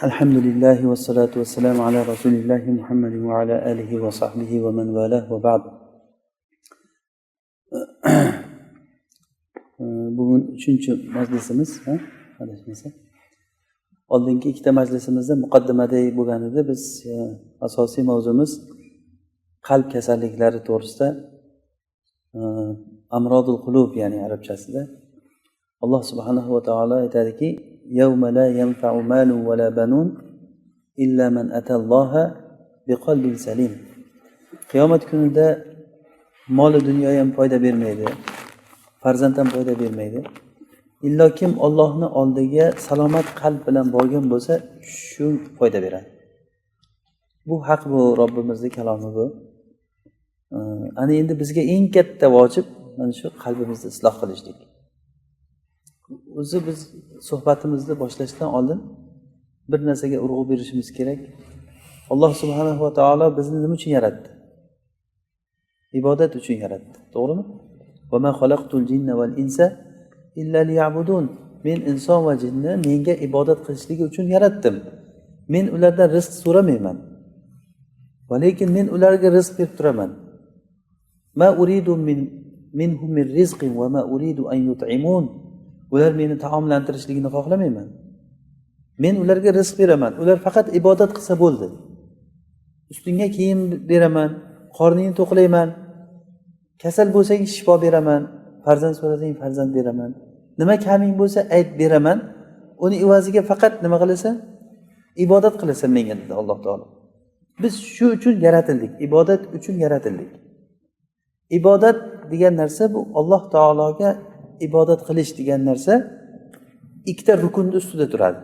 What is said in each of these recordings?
Alhamdulillah ve salatu ve selamu ala Resulillahi Muhammedin ve ala alihi ve sahbihi ve men valah ve ba'd. Bugun 3. majlisimiz, adashmasa. Oldingi ikkita majlisimizda muqaddimada bo'lgan edi. Biz asosiy mavzumiz qalb kasalliklari to'g'risida, amrodul qulub, ya'ni arabchasida. Alloh subhanahu va taolo aytadiki: "Yawma la yanfa'u malun wa la banun illa man atalloha biqalbin salim." Qiyomat kunida mol dunyo ham foyda bermaydi, farzand ham foyda bermaydi. Illo kim Allohning oldiga salomat qalb bilan borgan bo'lsa, shu foyda beradi. Bu haq, bu Robbimizning kalomi bu. Ana endi bizga eng katta vojib mana shu qalbimizni isloh qilishlik. O'zi biz suhbatimizni boshlashdan oldin bir narsaga urg'u berishimiz kerak. Alloh subhanahu va taolo bizni nima uchun yaratdi? Ibodat uchun yaratdi, to'g'rimi? Va ma xalaqtul jinna val insa illa liya'budun. Men inson va jinni menga ibodat qilishligi uchun yaratdim. Men ulardan rizq so'ramayman. Va lekin men ularga rizq berib turaman. Ma uridu minhum min rizqin va ma uridu an yut'imun. Ular meni taomlantirishligini xohlamayman. Men ularga rizq beraman. Ular faqat ibodat qilsa bo'ldi. Ustingga kiyim beraman, qorningni to'qlayman. Kasal bo'lsang shifo beraman, farzand so'rasang farzand beraman. Nima kaming bo'lsa ayt beraman. Uni evaziga faqat nima qilasan? Ibodat qilasan menga, dedi Alloh taolo. Biz shu uchun yaratildik, ibodat uchun yaratildik. Ibodat degan narsa bu Alloh taologa ibodat qilish degan narsa ikkita rukunning ustida turadi.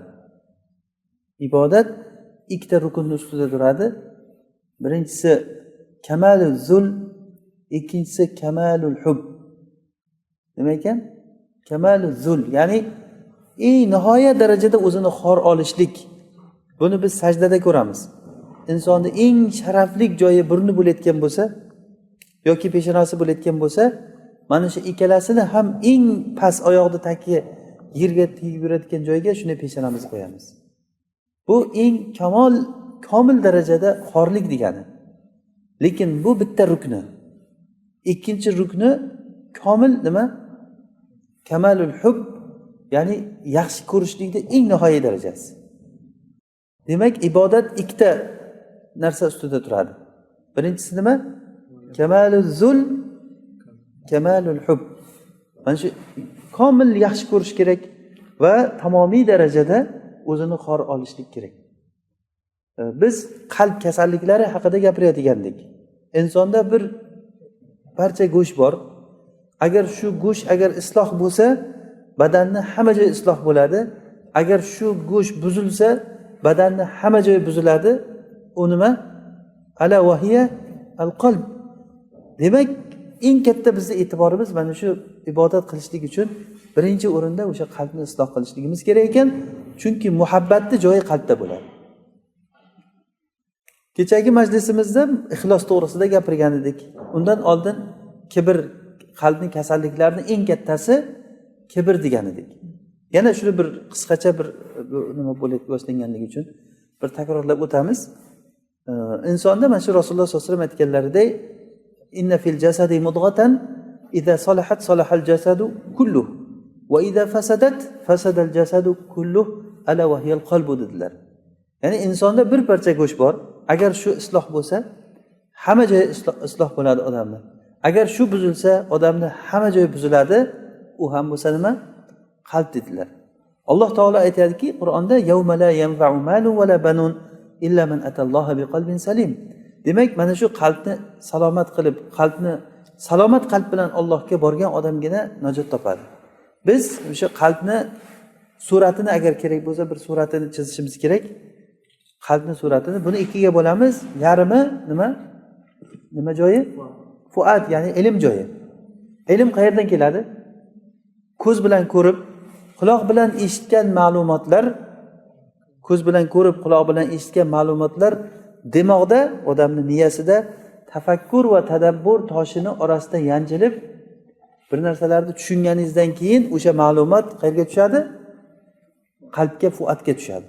Ibodat ikkita rukunning ustida turadi. Birinchisi kamalul zul, ikkinchisi kamalul hub. Nima ekan? Kamalul zul, ya'ni eng nihoyat darajada o'zini xor olishlik. Buni biz sajdada ko'ramiz. Insonning eng sharafli joyi burni bo'layotgan bo'lsa yoki peshonasi bo'layotgan bo'lsa, mana shu ikkalasini ham eng past oyoqni taki yerga tegib yuradigan joyga shuni peshonamizni qo'yamiz. Bu eng komil darajada xorlik degani. Lekin bu bitta rukni. Ikkinchi rukni komil nima? Kamalul hub, ya'ni yaxshi ko'rishlikning eng nihoyat darajasi. Demak, ibodat ikkita narsa ustida turadi. Birinchisi nima? Kamalul zul, kamalul hub. Mana shu komil yaxshi ko'rish kerak va tamomiy darajada o'zini xor olishlik kerak. Biz qalb kasalliklari haqida gapirayotgandik. Insonda bir parcha go'sht bor. Agar shu go'sht isloh bo'lsa, badanning hamma joyi isloh bo'ladi. Agar shu go'sht buzilsa, badanning hamma joyi buziladi. U nima? Ala vahiya al-qalb. Demak, eng katta bizning e'tiborimiz mana shu ibodat qilishlik uchun birinchi o'rinda o'sha qalbni isloh qilishligimiz kerak ekan, chunki muhabbatning joyi qalbda bo'ladi. Kechagi majlisimizda ixlos to'g'risida gapirgan edik. Undan oldin kibr, qalbning kasalliklarining eng kattasi kibr degan edik. Yana shuni bir qisqacha bir nima bo'lib boshlanganligi uchun bir takrorlab o'tamiz. Insonda mana shu Rasululloh sollallohu alayhi vasallam aytganlaridek, inna fil jasadi mudghatan idza salahat salahal jasadu kulluh va idza fasadat fasadal jasadu kulluh ala wa hiyal qalbu dedilar. Ya'ni insonda bir parcha go'sht bor. Agar shu isloh bo'lsa, hamma joyi isloh bo'ladi odamning. Agar shu buzilsa, odamning hamma joyi buziladi. U ham bo'lsa nima? Qalb dedilar. Alloh taolo aytadiki Qur'onda: "Yawma la yanfa'u malun wa la banun illa man atalloha biqalbin salim." Demak, mana shu qalbni salomat qilib, salomat qalb bilan Allohga borgan odamgina najot topadi. Biz o'sha qalbni suratini agar kerak bo'lsa bir suratini chizishimiz kerak. Qalbni suratini buni ikkiga bo'lamiz. Yarimi nima? Nima joyi? Fuad, ya'ni ilm joyi. Ilm qayerdan keladi? Ko'z bilan ko'rib, quloq bilan eshitgan ma'lumotlar, ko'z bilan ko'rib, quloq bilan eshitgan ma'lumotlar demoqda, odamning miyasida tafakkur va tadabbur toshini orasida yanchilib, bir narsalarni tushunganingizdan keyin o'sha ma'lumot qayerga tushadi? Qalbga, fuatga tushadi.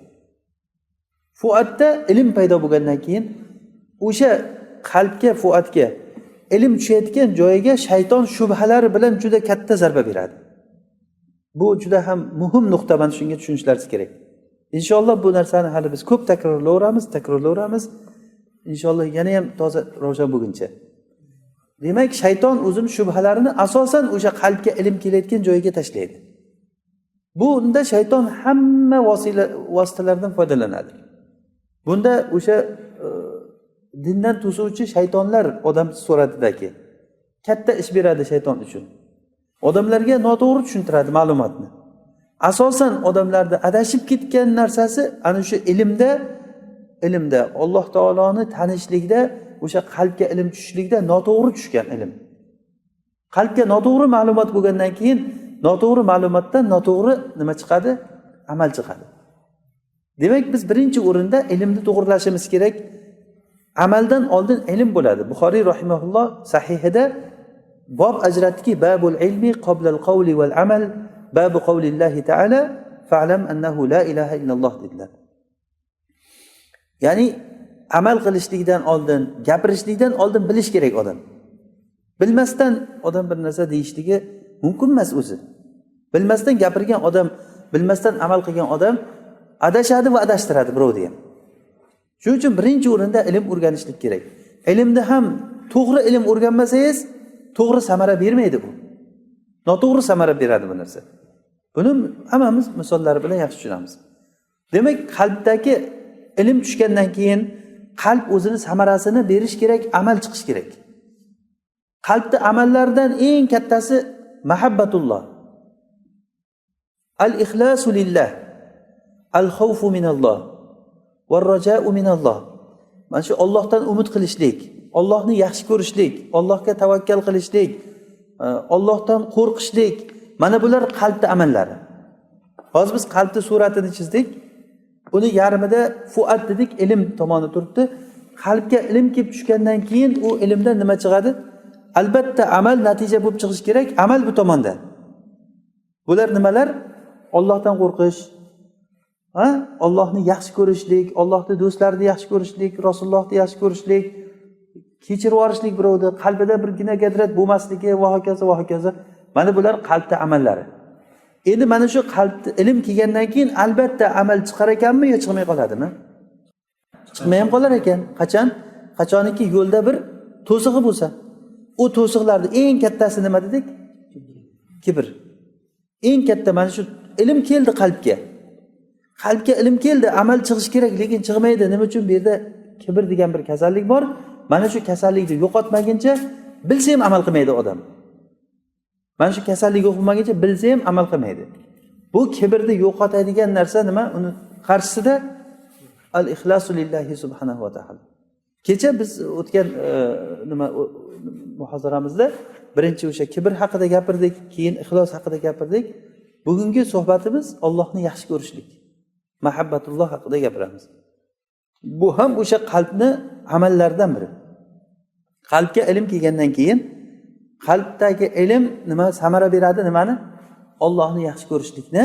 Fuatda ilm paydo bo'lgandan keyin o'sha qalbga, fuatga ilm tushayotgan joyiga shayton shubhalari bilan juda katta zarba beradi. Bu juda ham muhim nuqta, mana shunga tushunishlaringiz kerak. Inshaalloh bu narsani hali biz ko'p takrorlayveramiz. Inshaalloh yana ham toza ravshan bo'lguncha. Demak, shayton o'zining shubhalarini asosan o'sha qalbga ilm kelayotgan joyiga tashlaydi. Bunda shayton hamma vositalardan foydalanadi. Bunda o'sha dindan to'suvchi shaytonlar odam suratidagi katta ish beradi shayton uchun. Odamlarga noto'g'ri tushuntiradi ma'lumotni. Asosan odamlarda adashib ketgan narsasi ana shu ilmda Alloh taoloni tanishlikda, o'sha qalbga ilm tushishlikda noto'g'ri tushgan ilm. Qalbga noto'g'ri ma'lumot bo'lgandan keyin noto'g'ri ma'lumotdan noto'g'ri nima chiqadi? Amal chiqadi. Demak, biz birinchi o'rinda ilmni to'g'rilashimiz kerak. Amaldan oldin ilm bo'ladi. Buxoriy rahimahulloh sahihida bob ajratdiki, babul ilmi qoblal qawli val amal, babu qawlillahi ta'ala fa'lam annahu la ilaha illalloh dedilar. Ya'ni amal qilishlikdan oldin, gapirishlikdan oldin bilish kerak odam. Bilmasdan odam bir narsa deyishligi mumkin emas o'zi. Bilmasdan gapirgan odam, bilmasdan amal qilgan odam adashadi va adashtiradi birovni ham. Shuning uchun birinchi o'rinda ilm o'rganishlik kerak. Ilmni ham to'g'ri ilm o'rganmasangiz, to'g'ri samara bermaydi bu. Noto'g'ri samara beradi bu narsa. Buni hammamiz misollari bilan yaxshi tushunamiz. Demak, qalbdagi ilm tushgandan keyin qalb o'zini samarasini berish kerak, amal chiqish kerak. Qalbda amallardan eng kattasi mahabbatulloh. Al-ikhlasu lillah, al-xawfu minalloh, var-raja'u minalloh. Mana shu Allohdan umid qilishlik, Allohni yaxshi ko'rishlik, Allohga tavakkal qilishlik, Allohdan qo'rqishlik, mana bular qalbda amallari. Hozir biz qalbni suratini chizdik. Uni yarmida fuat dedik, ilm tomoni turibdi. Qalbga ilm kelib tushgandan keyin u ilmdan nima chiqadi? Albatta amal natija bo'lib chiqishi kerak. Amal bu tomonda. Bular nimalar? Allohdan qo'rqish, Allohni yaxshi ko'rishlik, Allohning do'stlarini yaxshi ko'rishlik, Rasulullohni yaxshi ko'rishlik, kechirib yuborishlik birovni, qalbida birgina gadrat bo'lmasligi va hokazo. Mana bular qalbda amallari. Endi mana shu qalbda ilm kelgandan keyin albatta amal chiqar ekanmi yo chiqmay qoladimi? Chiqmay ham qolar ekan. Qachon? Qachoniki yo'lda bir to'sig'i bo'lsa. U to'siqlarning eng kattasi nima dedik? Kibr. Eng katta mana shu ilm keldi qalbga. Qalbga ilm keldi, amal chiqish kerak, lekin chiqmaydi. Nima uchun? Bu yerda kibr degan bir kasallik bor. Mana shu kasallikni yo'qotmaguncha bilsa ham amal qilmaydi odam. Mana shu kasallik yo'qolmaguncha bilsa ham amal qilmaydi. Bu kibrni yo'qotadigan narsa nima? Uni qarshisida al-ikhlasu lillahi subhanahu va ta'ala. Kecha biz o'tgan muhozaramizda birinchi o'sha kibr haqida gapirdik, keyin ixlos haqida gapirdik. Bugungi suhbatimiz Allohni yaxshi ko'rishlik, mahabbatulloh haqida gapiramiz. Bu ham o'sha qalbni amallaridan biri. Qalbga ilm kelgandan keyin qalbdagi ilm nima samara beradi? Nimani? Allohni yaxshi ko'rishlikni.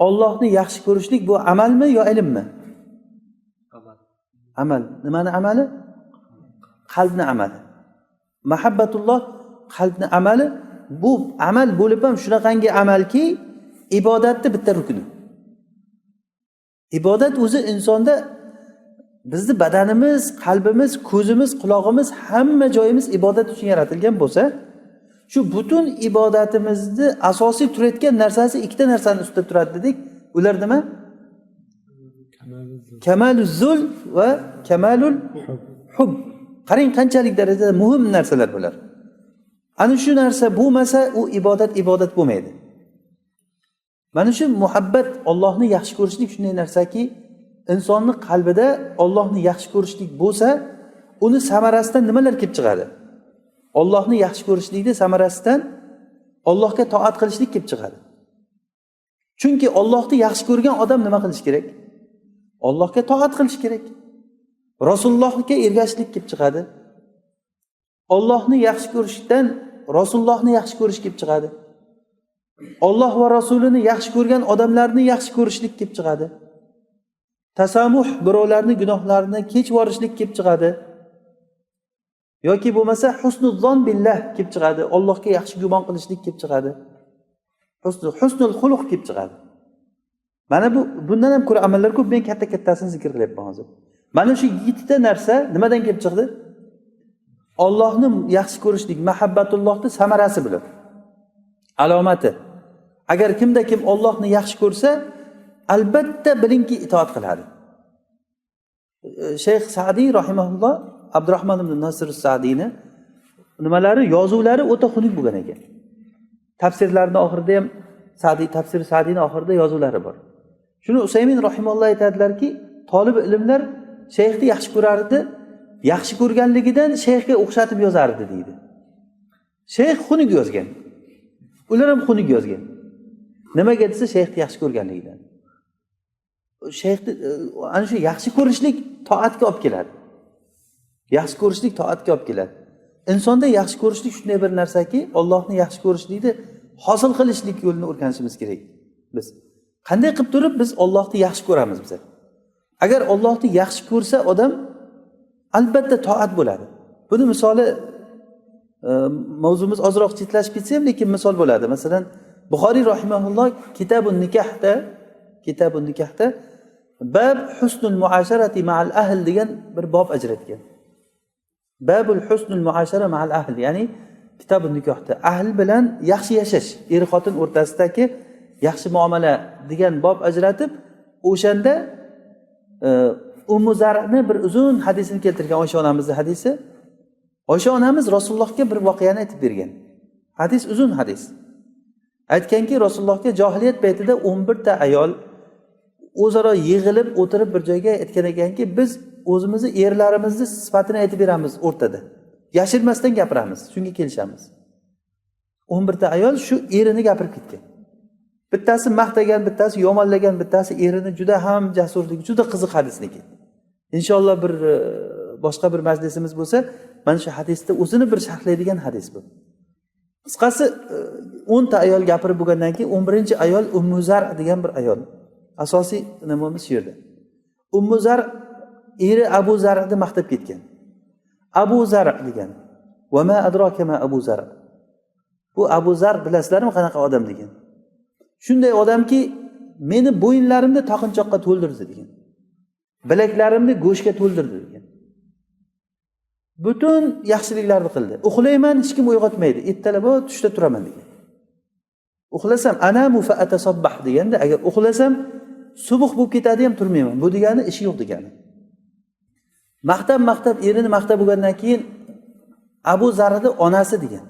Allohni yaxshi ko'rishlik bu amalmi yo ilmmi? Amal. Nimani amali? Qalbni amali. Mahabbatulloh qalbni amali. Bu amal bo'lib ham shunaqangi amalki, ibodatning bitta rukni. Ibodat o'zi insonda bizni badanimiz, qalbimiz, ko'zimiz, quloqimiz, hamma joyimiz ibodat uchun yaratilgan bo'lsa, shu butun ibodatimizni asosiy turayotgan narsasi ikkita narsani ustida turadi dedik. Ular nima? Kamaluz zul va kamalul hub. Qarang qanchalik darajada muhim narsalar bular. Ana shu narsa bo'lmasa, u ibodat bo'lmaydi. Mana shu muhabbat, Allohni yaxshi ko'rishlik shunday narsaki, insonning qalbida Allohni yaxshi ko'rishlik bo'lsa, uni samarasidan nimalar kelib chiqadi? Allohni yaxshi ko'rishlikning samarasidan Allohga toat qilishlik kelib chiqadi. Chunki Allohni yaxshi ko'rgan odam nima qilish kerak? Allohga toat qilish kerak. Rasulullohga ergashishlik kelib chiqadi. Allohni yaxshi ko'rishdan Rasulullohni yaxshi ko'rish kelib chiqadi. Alloh va Rasulini yaxshi ko'rgan odamlarni yaxshi ko'rishlik kelib chiqadi. tasamuh, birovlarni gunohlarini kechib yuborishlik kelib chiqadi. Yoki bo'lmasa husnul billah kelib chiqadi. Allohga yaxshi gumon qilishlik kelib chiqadi. Husnul xuluq kelib chiqadi. Mana bundan ham ko'ra amallar ko'p. Men katta-kattasini zikr qilyapman hozir. Mana shu 7 ta narsa nimadan kelib chiqdi? Allohni yaxshi ko'rishlik, mahabbatullohning samarasi bilan. Alomati. Agar kimda kim Allohni yaxshi ko'rsa, albatta bilingki itoat qiladi. Shayx Sa'diy rahimahulloh Abdurrahmon ibn Nasr as-Sa'diyni nimalari, yozuvlari o'ta xunuk bo'lgan ekan. Tafsirlarning oxirida ham tafsir Sa'diyning oxirida yozuvlari bor. Shuni Usaymin rahimahulloh aytadilarki, talib ilmlar shayxni yaxshi ko'rardi, yaxshi ko'rganligidan shayxga o'xshatib yozardi deydi. Shayx xunuk yozgan. Ular ham xunuk yozgan. Nimaga desa shayxni yaxshi ko'rganligidan. Shayxni ana shu yaxshi ko'rishlik toatga olib keladi. Yaxshi ko'rishlik toatga olib keladi. Insonda yaxshi ko'rishlik shunday bir narsaki, Allohni yaxshi ko'rishlikni hosil qilishlik yo'lini o'rganishimiz kerak. Biz qanday qilib turib biz Allohni yaxshi ko'ramiz biz? Agar Allohni yaxshi ko'rsa odam albatta toat bo'ladi. Buni misoli mavzumiz ozroq chetlashib ketsa ham, lekin misol bo'ladi. Masalan, Buxoriy rahimahulloh Kitabun Nikahda bab husnul muasharati ma'al ahl degan bir bob ajratgan. Babul husnul muashara ma'al ahl, ya'ni Kitabun Nikahda ahl bilan yaxshi yashash, er xotin o'rtasidagi yaxshi muomala degan bob ajratib, o'shanda Ummu Zar'ni bir uzun hadisini keltirgan, Oysha onamizning hadisi. Oysha onamiz Rasulullohga bir voqeani aytib bergan. Hadis uzun hadis. Aytganki, Rasulullohga jahiliyat paytida 11 ta ayol o'zaro yig'ilib o'tirib bir joyga aytgan ekanki, biz o'zimizni erlarimizni sifatini aytib beramiz o'rtada. Yashirmasdan gapiramiz, shunga kelishamiz. 11 ta ayol shu erini gapirib ketgan. Bittasi maqtagan, bittasi yomonlagan, bittasi erini juda ham jasurligi, juda qiziq hadisniki. Inshaalloh bir boshqa bir majlisimiz bo'lsa, mana shu hadisda o'zini bir sharhlaydigan hadis bu. Qisqasi 10 ta ayol gapirib bo'lgandan keyin 11-ayol Ummu Zar degan bir ayol. Asosiy nimamiz shu yerda. Ummu Zar eri Abu Zarni maqtab ketgan. Abu Zar degan. Va ma adraka ma Abu Zar. Bu Abu Zar bilasizlarmi qanaqa odam degan. Shunday odamki, meni bo'yinlarimni taqinchoqqa to'ldirdi degan. Bilaklarimni go'shtga to'ldirdi degan. Butun yaxshiliklarni qildi. Uxlayman, hech kim uyg'otmaydi. Ertalab tushda turaman degan. Uxlasam anamu fa atasabbah deganda, agar uxlasam subuh bo'lib ketadi ham turmayman. Bu degani ishi yo'q degani. Maqtab erini maqtab bo'lgandan keyin Abu Zarni onasi degan.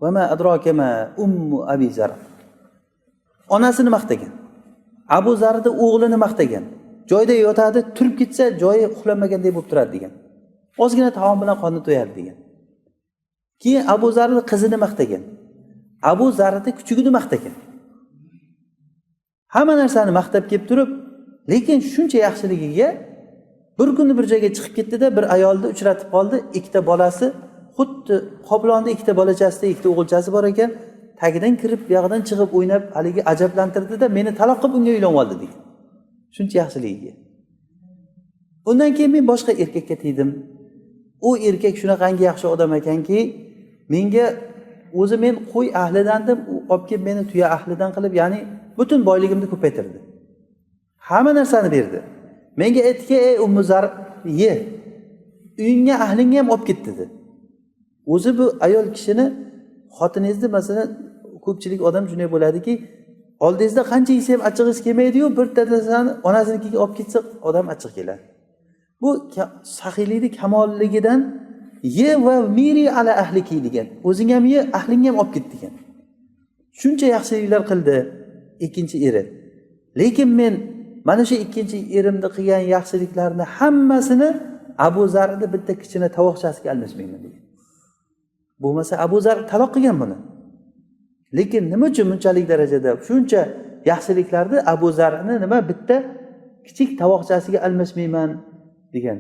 Va ma adraka ma ummu Abi Zar. Onasini maqtagan. Abu Zarni o'g'lini maqtagan. Joyda yotadi, turib ketsa joyi uxlamagandek bo'lib turadi degan. Ozgina taom bilan qonni to'yadi degan. Keyin Abu Zarni qizini maqtagan. Abu Zarni kuchugini maqtagan. Hamma narsani maqtab kelib turib, lekin shuncha yaxshiligiga bir kuni bir joyga chiqib ketdi-da, bir ayolni uchratib qoldi. Ikkita bolasi, xuddi qoplonda ikkita bolachasida ikkita o'g'ilchasi bor ekan. Tagidan kirib, buyog'idan chiqib o'ynab, haligi ajablantirdi-da, meni taloq qilib unga uylanib oldi degan. Shuncha yaxshiligiga. Undan keyin men boshqa erkakka tegdim. U erkak shunaqangi yaxshi odam ekanki, menga o'zi men qo'y ahlidandim, u olib kelib meni tuya ahlidan qilib, ya'ni butun boyligimni ko'paytirdi. Hamma narsani berdi. Menga aytdiki, "Ey Ummu Zar, ye. Uyingga ahlingga ham olib ket" dedi. O'zi bu ayol kishini xotiningizni masalan ko'pchilik odam shunday bo'ladiki, oldingizda qancha yesa ham achchig'ingiz kelmaydi-yu, bir tarsani onasinikiga olib ketsa odam achchiq keladi. Bu saxiylikning kamolligidan ye va miri ala ahliki degan. O'zing ham ye, ahling ham olib ket degan. Shuncha yaxshiliklar qildi ikkinchi eri. Lekin men mana shu ikkinchi erimni qilgan yaxshiliklarni hammasini Abu Zarni bitta kichkina tovoqchasiga almashmayman degan. Bo'lmasa Abu Zar taloq qilgan buni. Lekin nima uchun bunchalik darajada shuncha yaxshiliklarni Abu Zarni nima bitta kichik tovoqchasiga almashmayman degan.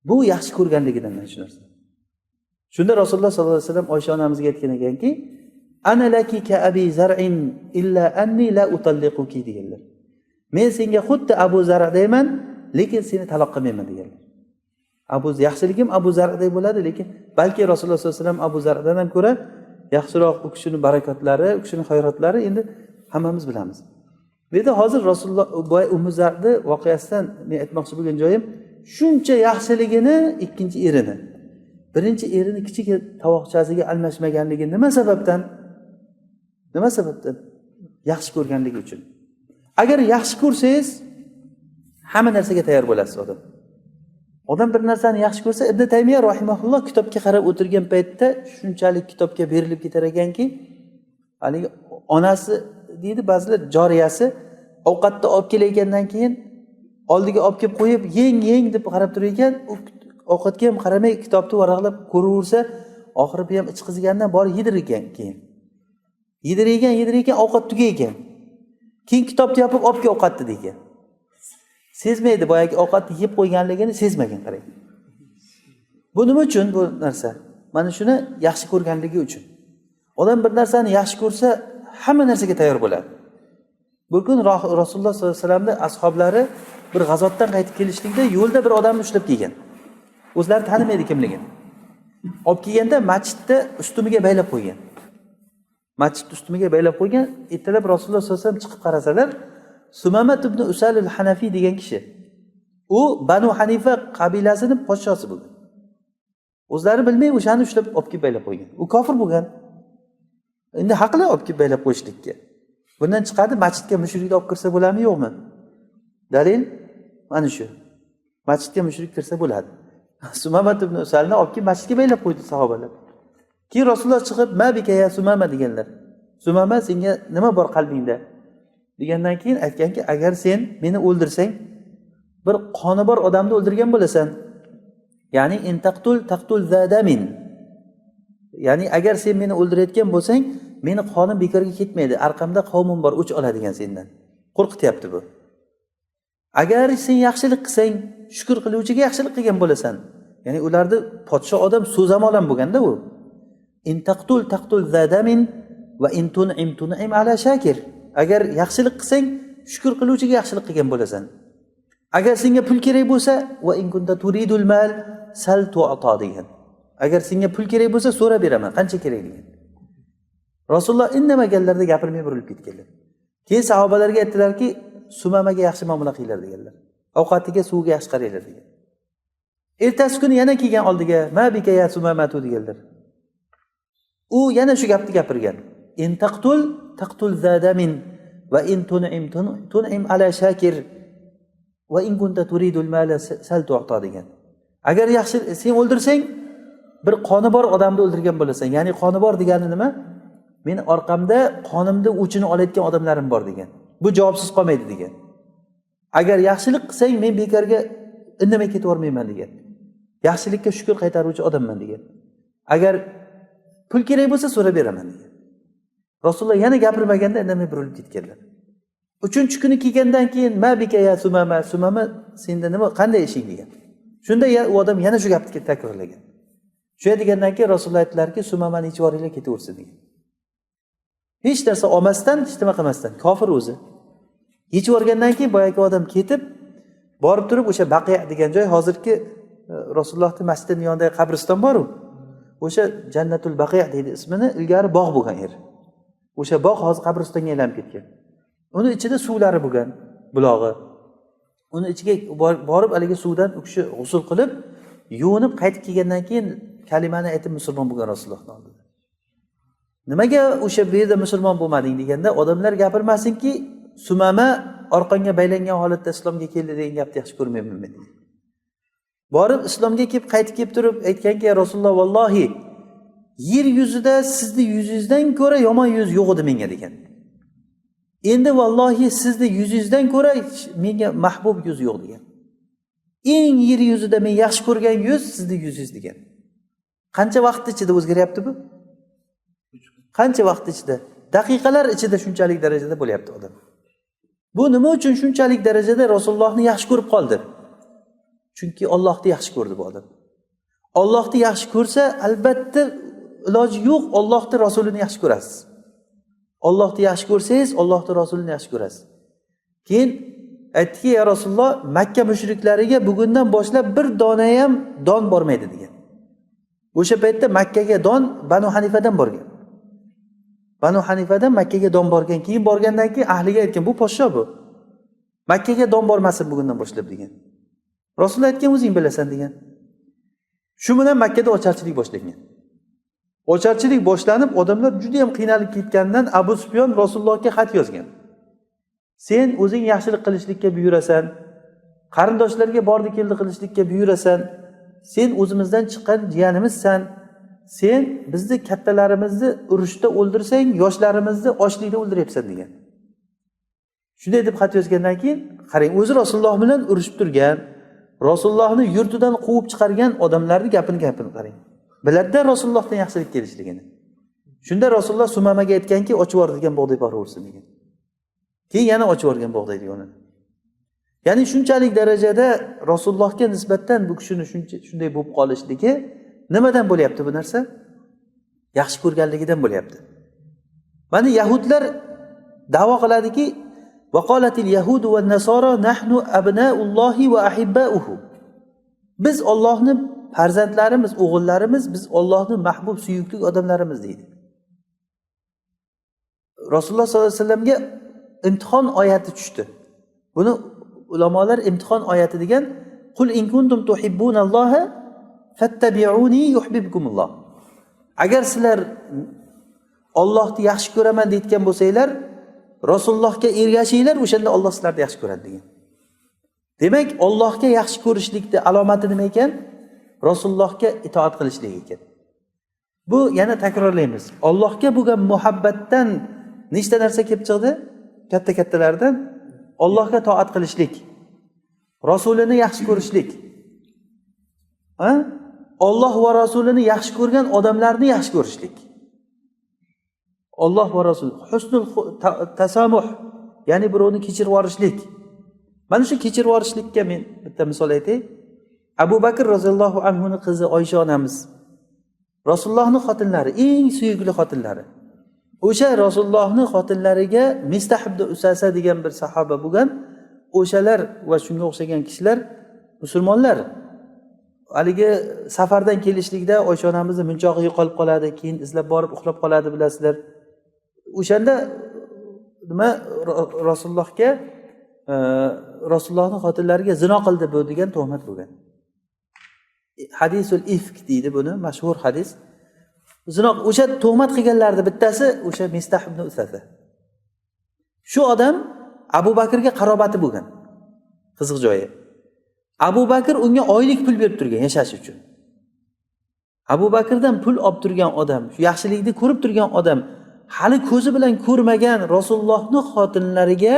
Bu yaxshi ko'rganligidan mana shu narsa. Shunda Rasululloh sollallohu alayhi vasallam Oysha onamizga aytgan ekanki, "Ana laki ka Abi Zar'in illa anni la utalliquki" deganlar. Men senga xuddi Abu Zardayman, lekin seni taloq qilmayman deganlar. Yaxshiligim Abu Zarday bo'ladi, lekin balki Rasululloh sollallohu alayhi vasallam Abu Zardan ham ko'ra yaxshiroq, u kishining barakotlari, u kishining xayrotlari endi hammamiz bilamiz. Bu yerda hozir Rasululloh Ummu Zarni voqeasidan men aytmoqchi bo'lgan joyim, shuncha yaxshiligini ikkinchi erini, birinchi erini kichik tovoqchasiga almashmaganligi nima sababdan? Nima sababdan? Yaxshi ko'rganligi uchun. Agar yaxshi ko'rsangiz, hamma narsaga tayyor bo'lasiz odam. Odam bir narsani yaxshi ko'rsa, Ibn Taymiya rahimahulloh kitobga qarab o'tirgan paytda shunchalik kitobga berilib ketar ekanki, haligi onasi deydi ba'zilar, joriyasi ovqatni olib kelayotgandan keyin oldiga olib kelib qo'yib, yeng deb qarab turar ekan, u ovqatga ham qaramay kitobni varaqlab ko'raversa, oxiri bu ham ich qizigandan borib yedirar ekan. Keyin yedirar ekan, ovqat tugar ekan. Keyin kitobni yopib olib kel ovqatni degan. Sezmaydi, boyagi ovqatni yeb qo'yganligini sezmagan, qarang. Bu nima uchun bu narsa? Mana shuni yaxshi ko'rganligi uchun. Odam bir narsani yaxshi ko'rsa, hamma narsaga tayyor bo'ladi. Bir kun Rasululloh sollallohu alayhi vasallamning ashablari bir g'azotdan qaytib kelishlikda yo'lda bir odamni ushlab kelgan. O'zlari tanimaydi kimligini. Olib kelganda masjidda ustumiga baylab qo'ygan. Ertalab Rasululloh sollallohu alayhi vasallam chiqib qarasalar, Sumamat ibn Usal al-Hanafi degan kishi. U Banu Hanifa qabilasining podshosi bo'lgan. O'zlari bilmay o'shani ushlab olib kelib baylab qo'ygan. U kofir bo'lgan. Endi haqli olib kelib baylab qo'yishlikka. Bundan chiqadi, masjidga mushrikni olib kirsa bo'ladimi, yo'qmi? Dalil mana shu. Masjidga mushrik kirsa bo'ladi. Sumamat ibn Usalni olib kelib masjidga baylab qo'ydi sahobalar. Keyin Rasululloh chiqib, "Ma bika ya Sumama" deganlar. Sumama, senga nima bor qalbingda? Degandan keyin aytganki, agar sen meni o'ldirsang, bir qoni bor odamni o'ldirgan bo'lasan. Ya'ni taqtul zadamin. Ya'ni agar sen meni o'ldirayotgan bo'lsang, meni qonim bekorga ketmaydi. Arqamda qavmim bor, o'ch oladigan sendan. Qo'rqityapti bu. Agar sen yaxshilik qilsang, shukr qiluvchiga yaxshilik qilgan bo'lasan. Ya'ni ularni podsho odam so'zamolan bo'lganda u. Taqtul zadamin va in tun'im ala shakir. Agar yaxshilik qilsang, shukr qiluvchiga yaxshilik qilgan bo'lasan. Agar senga pul kerak bo'lsa, va in kunta turidul mal sal tu'ta degan. Agar senga pul kerak bo'lsa, so'rab beraman, qancha kerak degan. Rasululloh indamaganlarda gapirmay burilib ketganlar. Keyin sahobalarga aytdilarki, Sumamaga yaxshi muomala qilinglar deganlar. Ovqatiga, suviga yaxshi qaranglar degan. Ertasi kuni yana kelgan oldiga, "Ma bika ya Sumamatu" deganlar. U yana shu gapni gapirgan. In taqtul zadamin va in tun'im ala shakir va in kunta turidul mala sal tu'ta degan. Agar yaxshi sen o'ldirsang, bir qoni bor odamni o'ldirgan bo'lasan. Ya'ni qoni bor degani nima? Men orqamda qonimni o'chini olayotgan odamlarim bor degan. Bu javobsiz qolmaydi degan. Agar yaxshilik qilsang, men bekorga indamay ketib yormayman degan. Yaxshilikka shukr qaytaruvchi odamman degan. Agar pul kerak bo'lsa so'rab beraman degan. Rasululloh yana gapirmaganda indamay burilib ketganlar. 3-kuni kelgandan keyin "Ma bika ya Sumama, Sumama senda nima, qanday ishing?" degan. Shunda u odam yana shu gapni takrorlagan. Shu degandan keyin Rasululloh aytdilarki, "Sumamani ichib yuringlar, ketaversin" degan. Hech narsa olmasdan, hech nima qilmasdan, kofir o'zi. Yechib yuborgandan keyin boyagi odam ketib, borib turib o'sha Baqiya degan joy, hozirgi Rasulullohning masjidining yonidagi qabriston bor-ku. O'sha Jannatul Baqiya deydi ismini, ilgari bog' bo'lgan yer. O'sha bog' hozir qabristonga aylanib ketgan. Uni ichida suvlari bo'lgan, bulog'i. Uni ichiga borib haligi suvdan u kishi g'usl qilib, yuvinib qaytib kelgandan keyin kalimani aytib musulmon bo'lgan Rasulullohning oldida. Nimaga o'sha bu yerda musulmon bo'lmading deganda, odamlar gapirmasinki, Sumama orqonga baylangan holatda islomga keldi degan gapni yaxshi ko'rmayman men. Borib islomga kelib qaytib kelib turib aytganki, Rasululloh vallohi yer yuzida sizni yuzingizdan ko'ra yomon yuz yo'q edi menga degan. Endi vallohi sizni yuzingizdan ko'ra menga mahbub yuz yo'q degan. Eng yer yuzida men yaxshi ko'rgan yuz sizni yuzingiz degan. Qancha vaqt ichida o'zgaryapti bu? Qancha vaqt ichida? Daqiqalar ichida shunchalik darajada bo'lyapti odam. Bu nima uchun shunchalik darajada Rasulullohni yaxshi ko'rib qoldi? Chunki Allohni yaxshi ko'rdi bu odam. Allohni yaxshi ko'rsa, albatta iloji yo'q, Allohning Rasulini yaxshi ko'rasiz. Allohni yaxshi ko'rsangiz, Allohning Rasulini yaxshi ko'rasiz. Keyin aytdiki, ya Rasululloh, Makka mushriklariga bugundan boshlab bir dona ham don bormaydi degan. O'sha paytda Makkaga don Banu Hanifadan borgan. Banu Hanifadan Makkaga don borgan. Keyin borgandan keyin ahliga aytgan, bu podsho bu. Makkaga don bormasin bugundan boshlab degan. Rasululloh aytgan, o'zing bilasan degan. Shu bilan Makkada ocharchilik boshlangan. Ocharchilik boshlanib, odamlar juda ham qiynalib ketgandan Abu Sufyon Rasulullohga xat yozgan. Sen o'zing yaxshilik qilishlikka buyurasan, qarindoshlarga bordi keldi qilishlikka buyurasan, sen o'zimizdan chiqqan jiyanimizsan, sen bizni kattalarimizni urushda o'ldirsang, yoshlarimizni ochlikda o'ldiryapsan degan. Shunday deb xat yozgandan keyin, qarang, o'zi Rasululloh bilan urushib turgan, Rasulullohni yurtidan quvib chiqargan odamlarning gapini qarang. Biladda Rasulullohdan yaxshilik kelishligini. Shunda Rasululloh Sumamaga aytganki, ochib yubor degan bog'day boraversin degan. Keyin yana ochib yuborgan bog'dayni yo'lini. Ya'ni shunchalik darajada Rasulullohga nisbatan bu kishini shunday bo'lib qolishligi nimadan bo'lyapti bu narsa? Yaxshi ko'rganligidan bo'lyapti. Mana yahudlar da'vo qiladiki, vaqolatil yahudu va nasara nahnu abnaullohi va ahibbauhu. Biz Allohning farzandlarimiz, o'g'illarimiz, biz Allohning mahbub, suyukli odamlarimiz deydi. Rasululloh sollallohu alayhi vasallamga imtihon oyati tushdi. Buni ulamolar imtihon oyati degan, qul in kuntum tuhibbunalloha fattabi'uni yuhibbukumulloh. Agar sizlar Allohni yaxshi ko'raman deyotgan bo'lsanglar, Rasulullohga ergashinglar, o'shanda Alloh sizlarni yaxshi ko'radi degan. Demak, Allohga yaxshi ko'rishlikning alomati nima ekan? Rasulullohga itoat qilishlik ekan. Bu yana takrorlaymiz. Allohga bo'lgan muhabbatdan nechta narsa kelib chiqdi? Katta-kattalardan Allohga toat qilishlik, Rasulini yaxshi ko'rishlik. Alloh va Rasulini yaxshi ko'rgan odamlarni yaxshi ko'rishlik. Alloh va Rasul husnul tasamuh, ya'ni birovni kechirib yuborishlik. Mana shu kechirib yuborishlikka men bitta misol aytay. Abu Bakr roziyallohu anhu ning qizi Oysha onamiz, Rasulullohning xotinlari, eng suyukli xotinlari. O'sha Rasulullohning xotinlariga Mistah ibn Usasa degan bir sahoba bo'lgan. O'shalar va shunga o'xshagan kishilar musulmonlar. Haligi safardan kelishlikda Oysha onamizni munchog'i yo'qolib qoladi, keyin izlab borib uxlab qoladi, bilasizlar. O'shanda nima Rasulullohga Rasulullohning xotinlariga zino qildi bu degan tuhmat bo'lgan. Hadisul ifk deydi buni, mashhur hadis. Zino o'sha tuhmat qilganlarning bittasi o'sha Mistah ibn Usasa. Shu odam Abu Bakrga qarobati bo'lgan. Qiziq joyi. Abu Bakr unga oylik pul berib turgan yashash uchun. Abu Bakrdan pul olib turgan odam, shu yaxshilikni ko'rib turgan odam, hali ko'zi bilan ko'rmagan Rasulullohning xotinlariga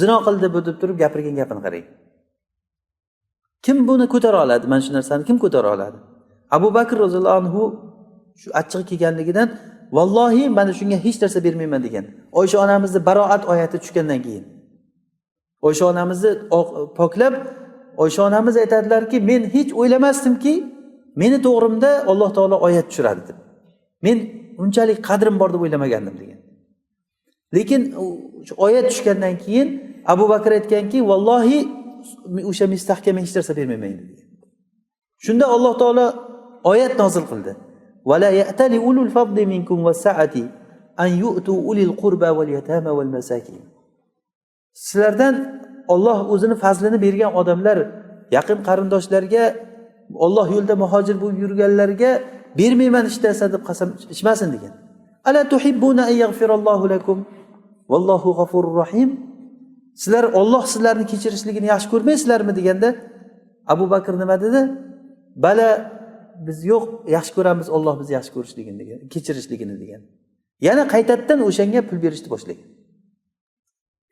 zino qildi bu deb turib gapirgan gapini qarang. Kim buni ko'tara oladi? Mana shu narsani kim ko'tara oladi? Abu Bakr roziyallohu anhu shu achchig'i kelganligidan vallohi mana shunga hech narsa bermayman degan. Oysha onamizni baroat oyati tushgandan keyin Oysha onamizni poklab, Oysha onamiz aytadilarki, men hech o'ylamasdimki meni to'g'rimda Alloh taolo oyat tushiradi deb. Men unchalik qadrim bor deb o'ylamagandim degan. Lekin oyat tushgandan keyin Abu Bakr aytganki, vallohi o'sha mustahkam hech narsa bermayman degan. Shunda Alloh taolo oyat nozil qildi. Va la ya'tali ulul fadli minkum was-sa'ati an yu'tu ulil qurba wal yatama wal masakin. Sizlardan Alloh o'zini fazlini bergan odamlar, yaqin qarindoshlarga, Alloh yo'lida muhojir bo'lib yurganlarga bermayman hech narsa deb qasam ichmasin degan. Ala tuhibbuna an yaghfirallohu lakum vallohu g'afurur rahim. Sizlar Alloh sizlarni kechirishligini yaxshi ko'rmaysizlarmi deganda Abu Bakr nima dedi? Bala, biz yo'q, yaxshi ko'ramiz, Alloh bizni yaxshi ko'rishligini degan, kechirishligini degan. Yana qaytadan o'shanga pul berishni boshlagan.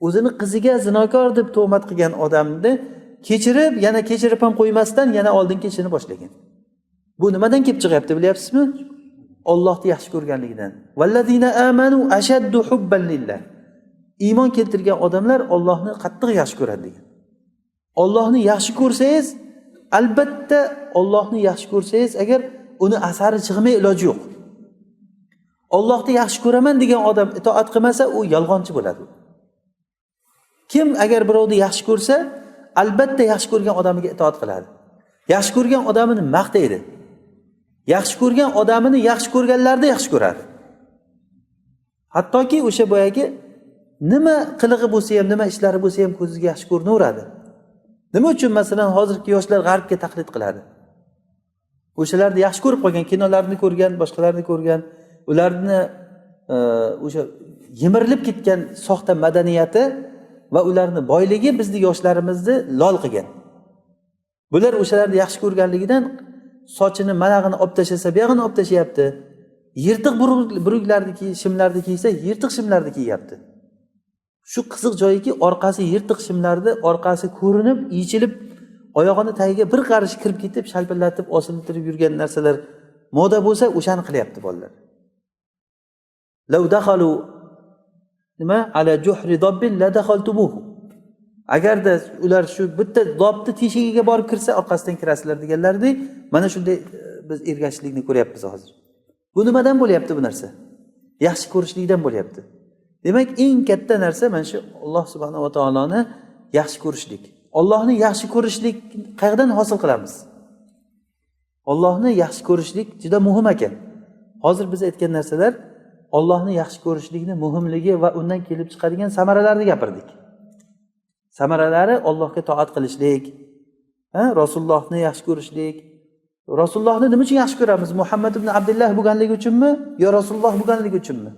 O'zini qiziga zinokor deb tuhmat qilgan odamni kechirib, yana kechirib ham qo'ymasdan yana oldinga ishini boshlagan. Bu nimadan kelib chiqyapti bilyapsizmi? Allohni yaxshi ko'rganligidan. Vallazina amanu ashaddu hubban lillah. Iymon keltirgan odamlar Allohni qattiq yaxshi ko'radi degan. Allohni yaxshi ko'rsangiz, albatta Allohni yaxshi ko'rsangiz, agar uni asari chiqmay iloji yo'q. Allohni yaxshi ko'raman degan odam itoat qilmasa, u yolg'onchi bo'ladi. Kim agar birovni yaxshi ko'rsa, albatta yaxshi ko'rgan odamiga itoat qiladi. Yaxshi ko'rgan odamini maqtaydi. Yaxshi ko'rgan odamini yaxshi ko'rganlarni yaxshi ko'radi. Hattoki o'sha boyagi nima qilig'i bo'lsa ham, nima ishlari bo'lsa ham ko'ziga yaxshi ko'rinaveradi. Nima uchun masalan hozirgi yoshlar g'arbga taqlid qiladi? O'shalarni yaxshi ko'rib qolgan, kinolarni ko'rgan, boshqalarni ko'rgan, ularni o'sha yemirilib ketgan soxta madaniyati va ularni boyligi bizni yoshlarimizni lol qilgan. Bular o'shalarni yaxshi ko'rganligidan sochini manag'ini olib tashlasa, buyog'ini olib tashlayapti. Yirtiq buruklarni shimlarni kiysa, yirtiq shimlarni kiyyapti. Shu qiziq joyiki, orqasi yirtiq shimlarni, orqasi ko'rinib, yechilib, oyog'ini tagiga bir qarish kirib ketib, shalpillatib, osiltirib yurgan narsalar moda bo'lsa, o'shani qilyapti bolalar. Law dakhalu nima ala juhri dobbin la dakhaltumuhu. Agarda ular shu bitta dobni teshigiga borib kirsa, orqasidan kirasizlar deganlardek, mana shunday biz ergashishlikni ko'ryapmiz hozir. Bu nimadan bo'lyapti bu narsa? Yaxshi ko'rishlikdan bo'lyapti. Demak, eng katta narsa mana shu Alloh subhanahu va taoloni yaxshi ko'rishlik. Allohni yaxshi ko'rishlik qayerdan hosil qilamiz? Allohni yaxshi ko'rishlik juda muhim ekan. Hozir biz aytgan narsalar Allohni yaxshi ko'rishlikning muhimligi va undan kelib chiqadigan samaralarni gapirdik. Samaralari Allohga toat qilishlik, Rasulullohni yaxshi ko'rishlik. Rasulullohni nima uchun yaxshi ko'ramiz? Muhammad ibn Abdullah bo'lganligi uchunmi yo Rasululloh bo'lganligi uchunmi?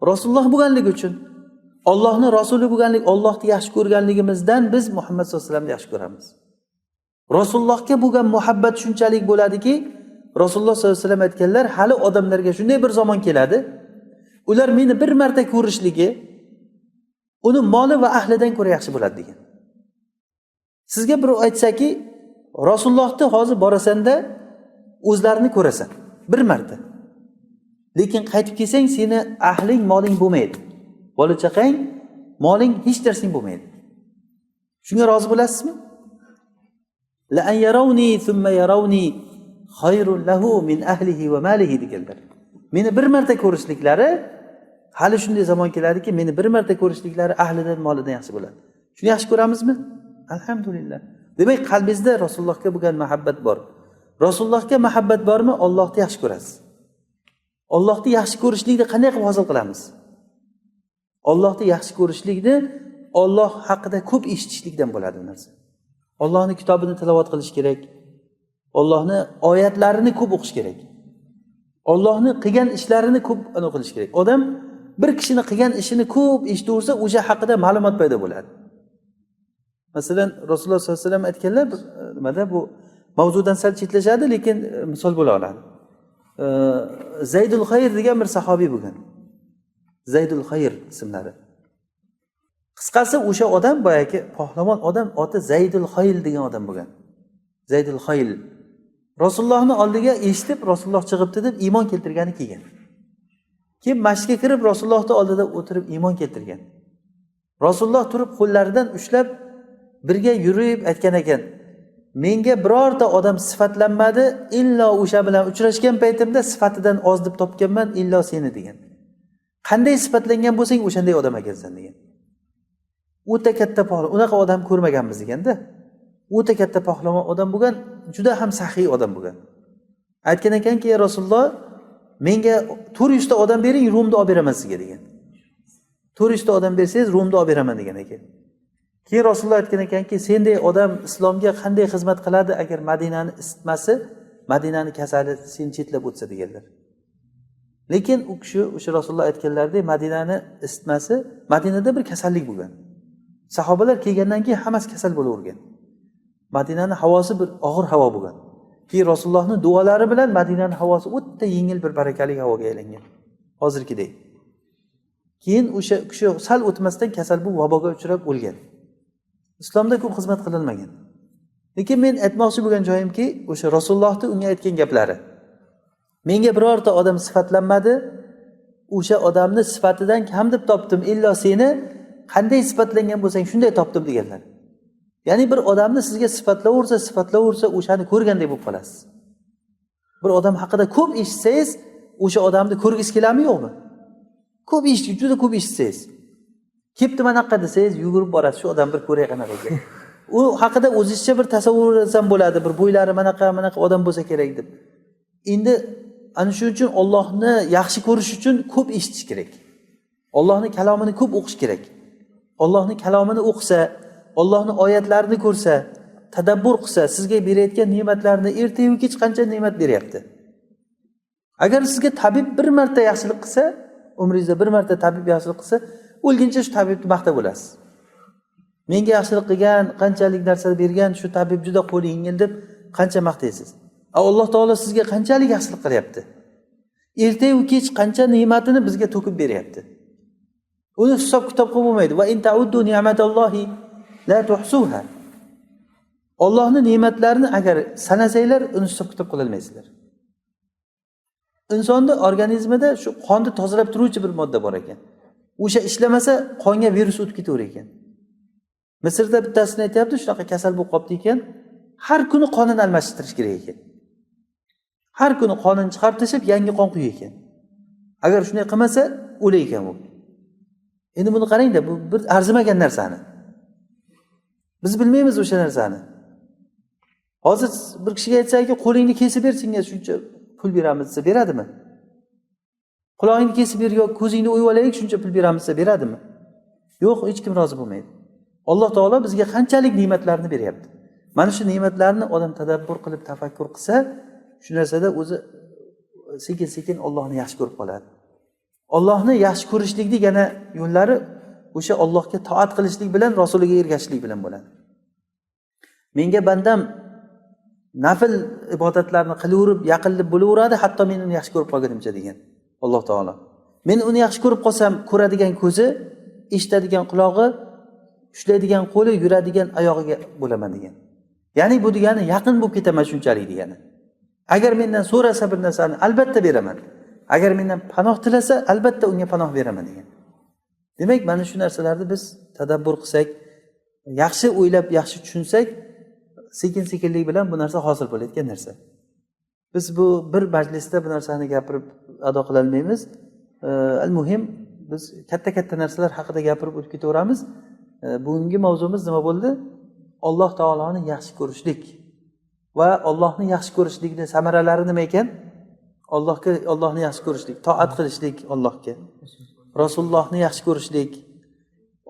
Rasululloh bo'lganligi uchun. Allohning rasuli bo'lganlik, Allohni yaxshi ko'rganligimizdan biz Muhammad sollallohu alayhi vasallamni yaxshi ko'ramiz. Rasulullohga bo'lgan muhabbat shunchalik bo'ladiki, Rasululloh sollallohu alayhi vasallam aytganlar, hali odamlarga shunday bir zamon keladi, ular meni bir marta ko'rishligi uni moli va ahlidan ko'ra yaxshi bo'ladi degan. Sizga birov aytsaki, Rasulullohni hozir borasanda o'zlarini ko'rasan bir marta. Lekin qaytib kelsang, seni ahling, moling bo'lmaydi. Bola chaqang, moling hech narsang bo'lmaydi. Shunga rozi bo'lasizmi? La an yarawni thumma yarawni khayrun lahu min ahlihi va malihi deganlar. Meni bir marta ko'rishliklari, hali shunday zamon keladiki, meni bir marta ko'rishliklari ahlidan, molidan yaxshi bo'ladi. Shuni yaxshi ko'ramizmi? Alhamdulillah. Demak, qalbingizda Rasulullohga bo'lgan muhabbat bor. Rasulullohga muhabbat bormi? Allohni yaxshi ko'rasiz. Allohni yaxshi ko'rishlikni qanday qilib hosil qilamiz? Allohni yaxshi ko'rishlikni Alloh haqida ko'p eshitishlikdan bo'ladi bu narsa. Allohning kitobini tilovat qilish kerak. Allohning oyatlarini ko'p o'qish kerak. Allohning qilgan ishlarini ko'p qilish kerak. Odam bir kishining qilgan ishini ko'p eshitaversa, o'sha haqida ma'lumot paydo bo'ladi. Masalan, Rasululloh sollallohu alayhi vasallam aytganlar, nimada bu mavzudan sal chetlashadi, lekin misol bo'la oladi. Zaydul Xayr degan bir sahobiy bo'lgan. Zaydul Xayr ismlari. Qisqasi o'sha odam boyagi pahlavon odam, oti Zaydul Xayl degan odam bo'lgan. Zaydul Xayl. Rasulullohning oldiga eshitib, Rasululloh chiqibdi deb iymon keltirgani kelgan. Keyin masjidga kirib Rasulullohning oldida o'tirib iymon keltirgan. Rasululloh turib qo'llaridan ushlab birga yurib aytgan ekan, menga birorta odam sifatlanmadi, illo o'sha bilan uchrashgan paytimda sifatidan oz deb topganman, illo seni degan. Qanday sifatlangan bo'lsang, o'shanday odam ekansan degan. O'ta katta pahlavon, unaqa odam ko'rmaganmiz deganda. O'ta katta pahlavon odam bo'lgan, juda ham saxiy odam bo'lgan. Aytgan ekanki, Rasululloh, menga 400 ta odam bering, Rumni olib beraman sizga degan. 400 ta odam bersangiz, Rumni olib beraman degan ekan. Keyin Rasululloh aytgan ekanki, senday odam islomga qanday xizmat qiladi agar Madinani isitmasi, Madinani kasali seni chetlab o'tsa deganlar. Lekin u kishi o'sha Rasululloh aytganlaridek Madinani isitmasi, Madinada bir kasallik bo'lgan. Sahobalar kelgandan keyin hammasi kasal bo'lavergan. Madinani havosi bir og'ir havo bo'lgan. Keyin Rasulullohning duolari bilan Madinani havosi o'ta yengil bir barakali havoga aylangan. Hozirgidek. Keyin o'sha kishi sal o'tmasdan kasal bu vaboga uchrab o'lgan. Islomda ko'p xizmat qilinmagan. Lekin men aytmoqchi bo'lgan joyimki, o'sha Rasulullohning unga aytgan gaplari. Menga birorta odam sifatlanmadi, o'sha odamni sifatidan kam deb topdim, illo seni qanday sifatlangan bo'lsang shunday topdim deganlar. Ya'ni bir odamni sizga sifatlaversa, o'shani ko'rgandek bo'lib qolasiz. Bir odam haqida ko'p eshitsangiz, o'sha odamni ko'rgis keladimi, yo'qmi? Ko'p eshitib, juda ko'p eshitsangiz. Kelibdi manaqa desangiz, yugurib borasiz, shu odam bir ko'ray qanaqa ekan. U haqida o'zingizcha bir tasavvuringiz ham bo'ladi, bir bo'ylari manaqa odam bo'lsa kerak deb. Endi ana shuning uchun Allohni yaxshi ko'rish uchun ko'p eshitish kerak. Allohning kalomini ko'p o'qish kerak. Allohning kalomini o'qisa, Allohning oyatlarini ko'rsa, tadabbur qilsa, sizga berayotgan ne'matlarni ertayu kech qancha ne'mat beryapti. Agar sizga tabib bir marta yaxshilik qilsa, umringizda bir marta tabib yaxshilik qilsa, o'lguncha shu tabibni maqtab bo'lasiz. Menga yaxshilik qilgan, qanchalik narsa bergan shu tabib juda qo'li yengil deb qancha maqtaysiz. Alloh taolo sizga qanchalik yaxshilik qilyapti. Ertayu kech qancha ne'matini bizga to'kib beryapti. Uni hisob kitob qilib bo'lmaydi. Va in ta'uddu ni'matallohi la tuhsuha. Allohning ne'matlarini agar sanasanglar, uni hisob kitob qila olmaysizlar. Insonning organizmida shu qonni tozalab turuvchi bir modda bor ekan. O'sha ishlamasa qonga virus o'tib ketaver ekan. Misrda bittasini aytayapti, shunaqa kasal bo'lib qolibdi ekan, har kuni qonini almashtirish kerak ekan. Har kuni qonini chiqarib tashlab, yangi qon quyish ekan. Agar shunday qilmasa, o'lar ekan u. Endi buni qarangda, bu bir arzimagan narsani. Biz bilmaymiz o'sha narsani. Hozir bir kishiga aytsaki, qo'lingni kesib ber, senga shuncha pul beramiz desa, beradimi? Quloqingni kesib ber yoki ko'zingni o'yib olaylik, shuncha pul beramiz desa, beradimi? Yo'q, hech kim rozi bo'lmaydi. Alloh taolo bizga qanchalik ne'matlarni beryapti. Mana shu ne'matlarni odam tadabbur qilib, tafakkur qilsa, shu narsada o'zi sekin-sekin Allohni yaxshi ko'rib qoladi. Allohni yaxshi ko'rishlikning yana yo'llari o'sha Allohga toat qilishlik bilan, Rasuliga ergashishlik bilan bo'ladi. Menga bandam nafil ibodatlarni qilaverib, yaqinlik bo'laveradi, hatto men uni yaxshi ko'rib qolgunimcha degan Alloh taolo. Men uni yaxshi ko'rib qolsam, ko'radigan ko'zi, eshitadigan quloqi, ushlaydigan qo'li, yuradigan oyog'iga bo'laman degan. Ya'ni bu degani yaqin bo'lib ketaman shunchalik degani. Agar mendan so'rasa bir narsani, albatta beraman. Agar mendan panoh tilasa, albatta unga panoh beraman degan. Demak, mana shu narsalarni biz tadabbur qilsak, yaxshi o'ylab, yaxshi tushunsak, sekin-sekinlik bilan bu narsa hosil bo'layotgan narsa. Biz bu bir majlisda bu narsani gapirib ado qila olmaymiz. Al-muhim, biz katta-katta narsalar haqida gapirib o'tib ketaveramiz. Bugungi mavzumiz nima bo'ldi? Alloh taoloni yaxshi ko'rishlik va Allohni yaxshi ko'rishlikning samaralari nima ekan? Allohni yaxshi ko'rishlik, toat qilishlik Allohga. Rasulullohni yaxshi ko'rishlik,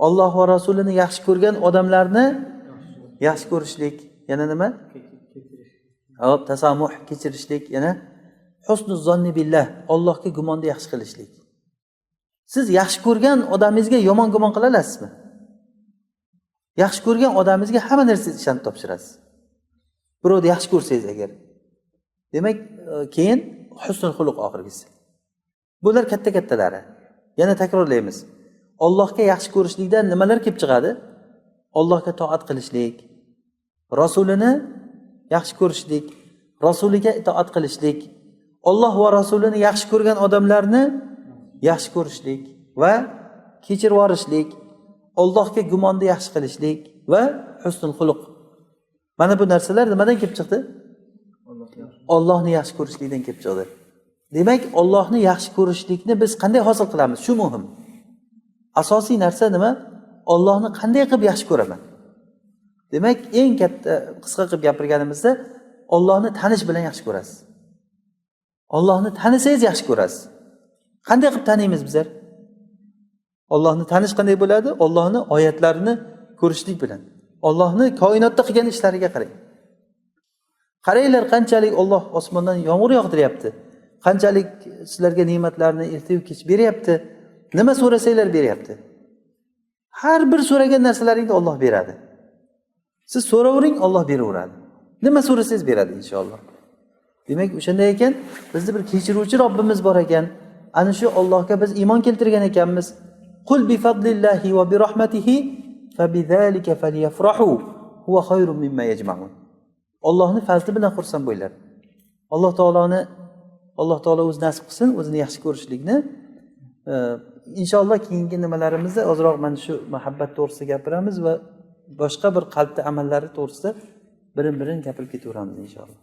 Alloh va Rasulini yaxshi ko'rgan odamlarni yaxshi ko'rishlik. Yana nima? Hop, tasamuh, kechirishlik, yana husnuz zonni billah, Allohga gumonni yaxshi qilishlik. Siz yaxshi ko'rgan odamingizga yomon gumon qila olasizmi? Yaxshi ko'rgan odamingizga hamma narsangizni ishonib topshirasiz. Birovni yaxshi ko'rsangiz agar. Demak, keyin husnul xuluq oxirgisi. Bular katta-kattalari. Yana takrorlaymiz. Allohga yaxshi ko'rishlikdan nimalar kelib chiqadi? Allohga toat qilishlik, Rasulini yaxshi ko'rishlik, Rasuliga itoat qilishlik, Alloh va Rasulini yaxshi ko'rgan odamlarni yaxshi ko'rishlik va kechirib yuborishlik, Allohga gumonni yaxshi qilishlik va husnul xuluq. Mana bu narsalar nimadan kelib chiqdi? Allohni yaxshi ko'rishlikdan kelib chiqdi. Demak, Allohni yaxshi ko'rishlikni biz qanday hosil qilamiz? Shu muhim. Asosiy narsa nima? Allohni qanday qilib yaxshi ko'raman? Demak, eng katta qisqa qilib gapirganimizda Allohni tanish bilan yaxshi ko'rasiz. Allohni tanisangiz yaxshi ko'rasiz. Qanday qilib taniymiz bizlar? Allohni tanish qanday bo'ladi? Allohni oyatlarini ko'rishlik bilan. Allohni koinotda qilgan ishlariga qarang. Qaranglar, qanchalik Alloh osmondan yomg'ir yog'diryapti. Qanchalik sizlarga ne'matlarni ertayu kech beryapti. Nima so'rasanglar beryapti. Har bir so'ragan narsalaringni Alloh beradi. Siz so'ravering, Alloh beraveradi. Nima so'rasangiz beradi inshaalloh. Demak, o'shanda ekan, bizda bir kechiruvchi Robbimiz bor ekan. Ana shu Allohga biz iymon keltirgan ekanmiz. Qul bi fadlillahi va bi rahmatihi fabizalika falyafrahu huwa khayrun mimma yajma'un. Allohning fazli bilan xursand bo'linglar. Alloh taolo o'zi nasib qilsin, o'zini yaxshi ko'rishlikni. Inshaalloh keyingi nimalarimizda ozroq mana shu muhabbat to'g'risida gapiramiz va boshqa bir qalbda amallari to'g'risida birin-birin gapirib ketaveramiz inshaalloh.